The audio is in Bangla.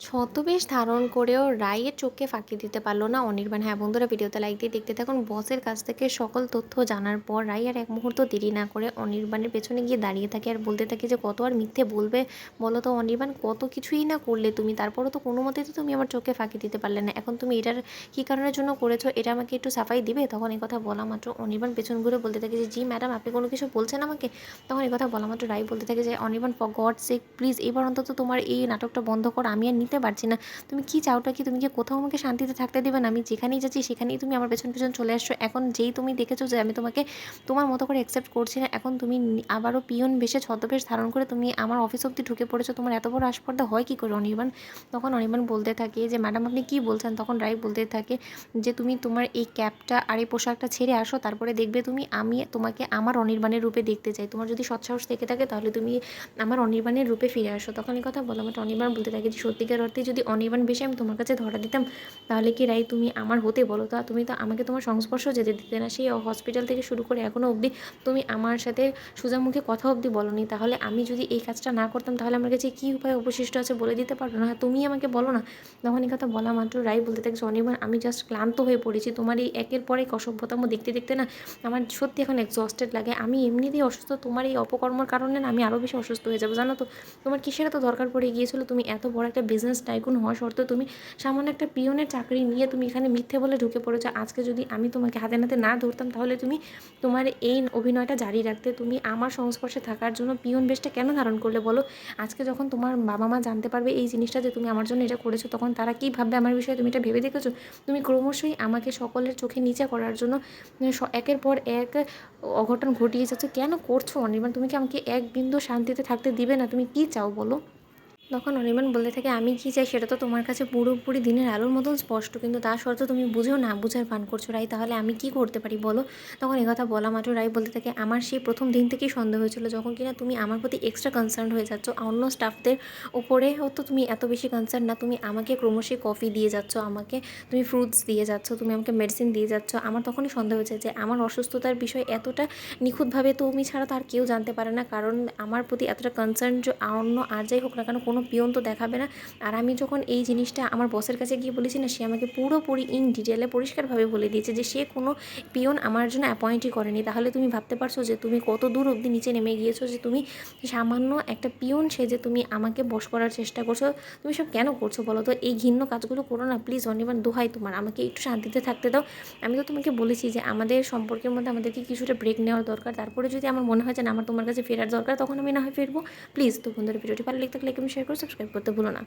ছদ্মবেশ ধারণ করেও রায়ের চোখকে ফাঁকি দিতে পারল না অনির্বাণ। হ্যাঁ বন্ধুরা, ভিডিওতে লাইক দিয়ে দেখতে থাকুন। বসের কাছ থেকে সকল তথ্য জানার পর রাই আর এক মুহূর্ত দেরি না করে অনির্বাণের পেছনে গিয়ে দাঁড়িয়ে থাকে আর বলতে থাকে যে কত আর মিথ্যে বলবে বলো তো অনির্বাণ, কত কিছুই না করলে তুমি, তারপরও তো কোনো মতেই তো তুমি আমার চোখে ফাঁকি দিতে পারলে না। এখন তুমি এটার কী কারণের জন্য করেছো এটা আমাকে একটু সাফাই দিবে? তখন এই কথা বলা মাত্র অনির্বাণ পেছন ঘুরে বলতে থাকে যে জি ম্যাডাম, আপনি কোনো কিছু বলছেন আমাকে? তখন এই কথা বলা মাত্র রাই বলতে থাকে যে Anirban, for God sake please এবার অন্তত তোমার এই নাটকটা বন্ধ করো, আমি আর নিতে পারছি না। তুমি কি চাওটা কি? তুমি কি কোথাও আমাকে শান্তিতে থাকতে দেবে না? আমি যেখানেই যাচ্ছি সেখানেই তুমি আমার পেছন পেছন চলে আসছো। এখন যেই তুমি দেখেছো যে আমি তোমাকে তোমার মতো করে অ্যাকসেপ্ট করছি না, এখন তুমি আবারও পিয়ন বেশে ছদ্মবেশ ধারণ করে তুমি আমার অফিস অব্দি ঢুকে পড়েছো। তোমার এত বড় আসপর্দা হয় কী করে অনির্বাণ? তখন অনির্বাণ বলতে থাকে যে ম্যাডাম আপনি কী বলছেন? তখন রাই বলতে থাকে যে তুমি তোমার এই ক্যাপটা আর এই পোশাকটা ছেড়ে আসো, তারপরে দেখবে তুমি আমি তোমাকে আমার অনির্বাণের রূপে দেখতে চাই। তোমার যদি সৎসাহস থেকে থাকে তাহলে তুমি আমার অনির্বাণের রূপে ফিরে আসো। তখন এই কথা বলা মাত্র অনির্বাণ বলতে থাকে যে সত্যিকার অর্থে যদি অনির্বাণ বেশি আমি তোমার কাছে ধরা দিতাম তাহলে কি রাই তুমি আমার হতে বলো? তা তুমি তো আমাকে তোমার সংস্পর্শ যেতে দিতে না। সেই হসপিটাল থেকে শুরু করে এখনও অবধি তুমি আমার সাথে সোজা মুখে কথা অবধি বলোনি। তাহলে আমি যদি এই কাজটা না করতাম তাহলে আমার কাছে কী উপায় অবশিষ্ট আছে বলে দিতে পারো না? হ্যাঁ তুমি আমাকে বলো না। তখন এই কথা বলা মাত্র রাই বলতে থাকে অনির্বাণ, আমি জাস্ট ক্লান্ত হয়ে পড়েছি তোমার এই একের পর এক অসভ্যতাম দেখতে দেখতে না। আমার সত্যি এখন এক্সস্টেড লাগে। আমি এমনিতেই অসুস্থ, তোমার এই অপকর্মর কারণে না আমি আরও বেশি অসুস্থ হয়ে যাবো জানো তো। তোমার কিসের এত দরকার পড়ে গিয়েছিল? তুমি এত বড় একটা বিজনেস টাইকুন হওয়া সত্ত্বেও তুমি সামান্য একটা পিয়নের চাকরি নিয়ে তুমি এখানে মিথ্যে বলে ঢুকে পড়েছো। আজকে যদি আমি তোমাকে হাতে নাতে না ধরতাম তাহলে তুমি তোমার এই অভিনয়টা জারি রাখতে। তুমি আমার সংস্পর্শে থাকার জন্য পিয়ন বেশটা কেন ধারণ করলে বলো? আজকে যখন তোমার বাবা মা জানতে পারবে এই জিনিসটা যে তুমি আমার জন্য এটা করেছো, তখন তারা কী ভাববে আমার বিষয়ে? তুমি এটা ভেবে দেখেছো? তুমি ক্রমশই আমাকে সকলের চোখে নিচে করার জন্য একের পর এক অঘটন ঘটিয়ে যাচ্ছ। কেন করছো অনির্বাণ? তুমি কি আমাকে এক বিন্দু শান্তিতে থাকতে দিবে না? তুমি কী চাও বলো? তখন অনির্বাণ বলতে থাকে আমি কী চাই সেটা তো তোমার কাছে পুরোপুরি দিনের আলোর মতন স্পষ্ট, কিন্তু তা সত্ত্বেও তুমি বুঝেও না বুঝার ভান করছো রাই। তাহলে আমি কি করতে পারি বলো? তখন কথা বলা মাত্র রাই বলতে থাকে আমার সেই প্রথম দিন থেকেই সন্দেহ হয়েছিল, যখন কিনা তুমি আমার প্রতি এক্সট্রা কনসার্ন হয়ে যাচ্ছ। অন্য স্টাফদের উপরেও তো তুমি এত বেশি কনসার্ন না। তুমি আমাকে ক্রমশই কফি দিয়ে যাচ্ছ, আমাকে তুমি ফ্রুটস দিয়ে যাচ্ছ, তুমি আমাকে মেডিসিন দিয়ে যাচ্ছ। আমার তখনই সন্দেহ হয়েছে যে আমার অসুস্থতার বিষয় এতটা নিখুঁতভাবে তুমি ছাড়া তো আর কেউ জানতে পারে না, কারণ আমার প্রতি এতটা কনসার্ন যে অন্য আর যাই হোক না কেন কোনো পিয়ন তো দেখাবে না। আর আমি যখন এই জিনিসটা আমার বসের কাছে গিয়ে বলেছি না, সে আমাকে পুরোপুরি ইন ডিটেলে পরিষ্কারভাবে বলে দিয়েছে যে সে কোনো পিয়ন আমার জন্য অ্যাপয়েন্টই করেনি। তাহলে তুমি ভাবতে পারছো যে তুমি কত দূর অবধি নিচে নেমে গিয়েছো, যে তুমি সামান্য একটা পিয়ন সেজে তুমি আমাকে বশ করার চেষ্টা করছো। তুমি সব কেন করছো বলো তো? এই ঘৃণ্য কাজগুলো করো না প্লিজ অনির্বাণ, দোহাই তোমার, আমাকে একটু শান্তিতে থাকতে দাও। আমি তো তোমাকে বলেছি যে আমাদের সম্পর্কের মধ্যে আমাদেরকে কিছুটা ব্রেক নেওয়ার দরকার। তারপরে যদি আমার মনে হয় যে না আমার তোমার কাছে ফেরার দরকার, তখন আমি না হয় ফিরবো। প্লিজ। তো বন্ধুরা, ভিডিওটি ভালো লেগে থাকলে লাইক এবং শেয়ার করে সাবস্ক্রাইব করতে ভুলো না।